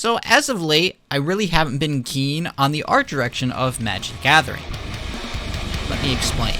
So as of late, I really haven't been keen on the art direction of Magic the Gathering. Let me explain.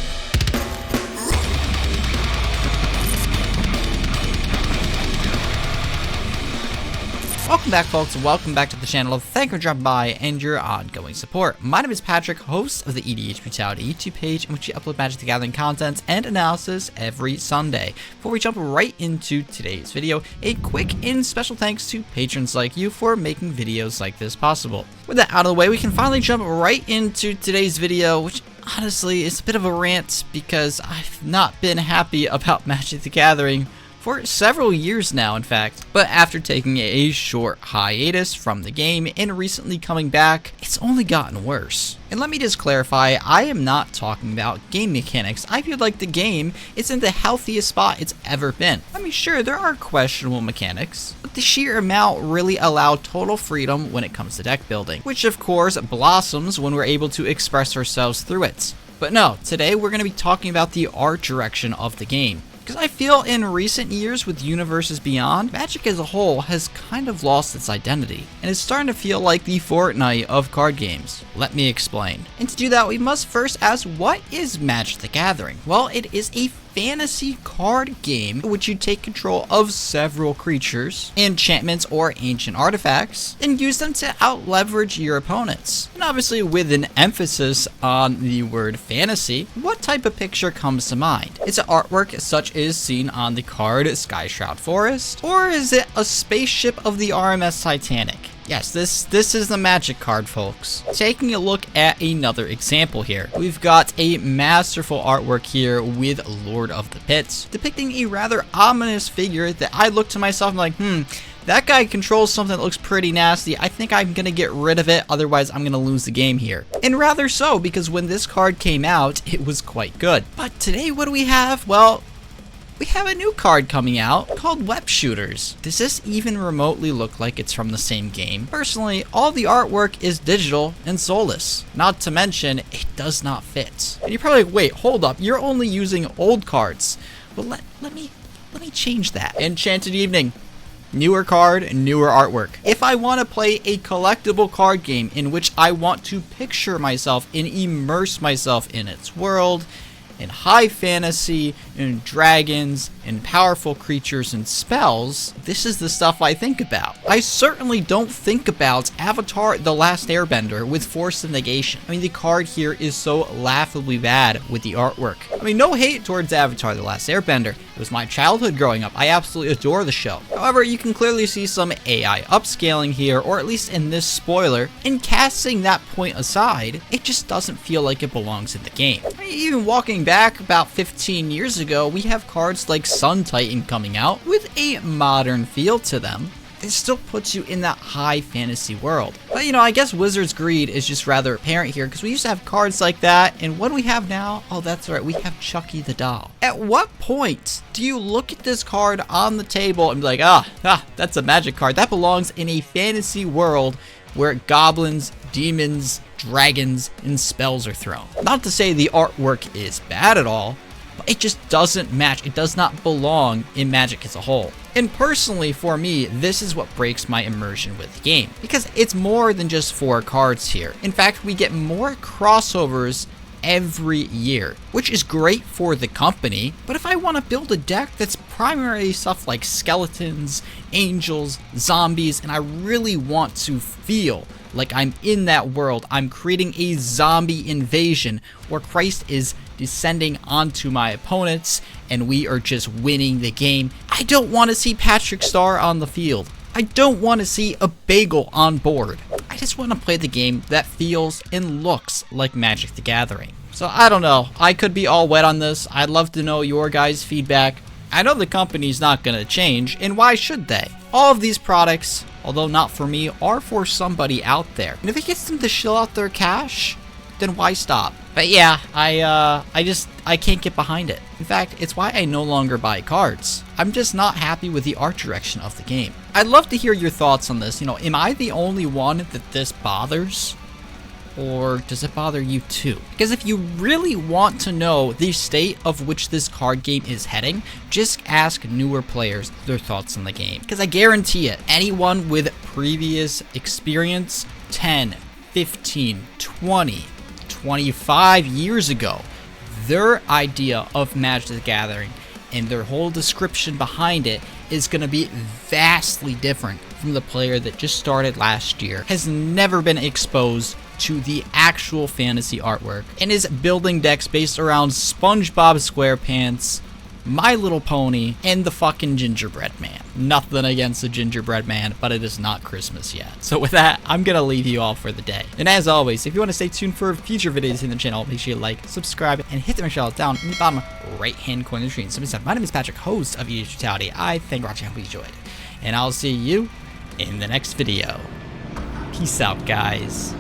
Welcome back, folks, and welcome back to the channel. Thank you for dropping by and your ongoing support. My name is Patrick, host of the EDH Brutality YouTube page, in which we upload Magic the Gathering content and analysis every Sunday. Before we jump right into today's video, a quick and special thanks to patrons like you for making videos like this possible. With that out of the way, we can finally jump right into today's video, which honestly is a bit of a rant because I've not been happy about Magic the Gathering for several years now, in fact. But after taking a short hiatus from the game and recently coming back, it's only gotten worse. And let me just clarify, I am not talking about game mechanics. I feel like the game is in the healthiest spot it's ever been. I mean, sure, there are questionable mechanics, but the sheer amount really allow total freedom when it comes to deck building, which of course blossoms when we're able to express ourselves through it. But no, today we're going to be talking about the art direction of the game. Because I feel in recent years with Universes Beyond, Magic as a whole has kind of lost its identity, and is starting to feel like the Fortnite of card games. Let me explain. And to do that, we must first ask, what is Magic the Gathering? Well, it is a fantasy card game in which you take control of several creatures, enchantments, or ancient artifacts, and use them to out-leverage your opponents. And obviously with an emphasis on the word fantasy, what type of picture comes to mind? Is it artwork such as seen on the card Skyshroud Forest? Or is it a spaceship of the RMS Titanic? Yes, this is the Magic card, folks. Taking a look at another example here. We've got a masterful artwork here with Lord of the Pits, depicting a rather ominous figure that I look to myself and I'm like, that guy controls something that looks pretty nasty. I think I'm gonna get rid of it, otherwise I'm gonna lose the game here. And rather so, because when this card came out, it was quite good. But today, what do we have? Well, we have a new card coming out called Web Shooters. Does this even remotely look like it's from the same game? Personally, all the artwork is digital and soulless. Not to mention, it does not fit. And you're probably like, wait, hold up, you're only using old cards. Well, let me change that. Enchanted Evening. Newer card, newer artwork. If I want to play a collectible card game in which I want to picture myself and immerse myself in its world, in high fantasy, in dragons, in powerful creatures and spells, this is the stuff I think about. I certainly don't think about Avatar: The Last Airbender with Force of Negation. I mean, the card here is so laughably bad with the artwork. I mean, no hate towards Avatar: The Last Airbender. It was my childhood growing up. I absolutely adore the show. However, you can clearly see some AI upscaling here, or at least in this spoiler, and casting that point aside, it just doesn't feel like it belongs in the game. I mean, even walking back about 15 years ago, we have cards like Sun Titan coming out with a modern feel to them. It still puts you in that high fantasy world. But you know, I guess Wizard's greed is just rather apparent here, because we used to have cards like that, and what do we have now? Oh, that's right, we have Chucky the doll. At what point do you look at this card on the table and be like, that's a Magic card. That belongs in a fantasy world where goblins, demons, dragons, and spells are thrown. Not to say the artwork is bad at all, but it just doesn't match. It does not belong in Magic as a whole. And personally, for me, this is what breaks my immersion with the game, because it's more than just 4 cards here. In fact, we get more crossovers every year, which is great for the company. But if I want to build a deck that's primarily stuff like skeletons, angels, zombies, and I really want to feel like I'm in that world, I'm creating a zombie invasion where Christ is descending onto my opponents and we are just winning the game, I don't want to see Patrick Star on the field. I don't want to see a bagel on board. I just want to play the game that feels and looks like Magic the Gathering. So I don't know, I could be all wet on this. I'd love to know your guys' feedback. I know the company's not going to change, and why should they? All of these products, although not for me, are for somebody out there. And if it gets them to shill out their cash, then why stop? But yeah, I can't get behind it. In fact, it's why I no longer buy cards. I'm just not happy with the art direction of the game. I'd love to hear your thoughts on this. You know, am I the only one that this bothers? or does it bother you too? Because if you really want to know the state of which this card game is heading, just ask newer players their thoughts on the game. Because I guarantee it, anyone with previous experience 10, 15, 20, 25 years ago, their idea of Magic the Gathering and their whole description behind it is going to be vastly different from the player that just started last year, has never been exposed to the actual fantasy artwork, and is building decks based around SpongeBob SquarePants, My Little Pony, and the fucking Gingerbread Man. Nothing against the Gingerbread Man, but it is not Christmas yet. So with that, I'm gonna leave you all for the day. And as always, if you want to stay tuned for future videos in the channel, make sure you like, subscribe, and hit the bell down in the bottom right-hand corner of the screen. So my name is Patrick, host of EDH Brutality. I thank you for watching, I hope you enjoyed. And I'll see you in the next video. Peace out, guys.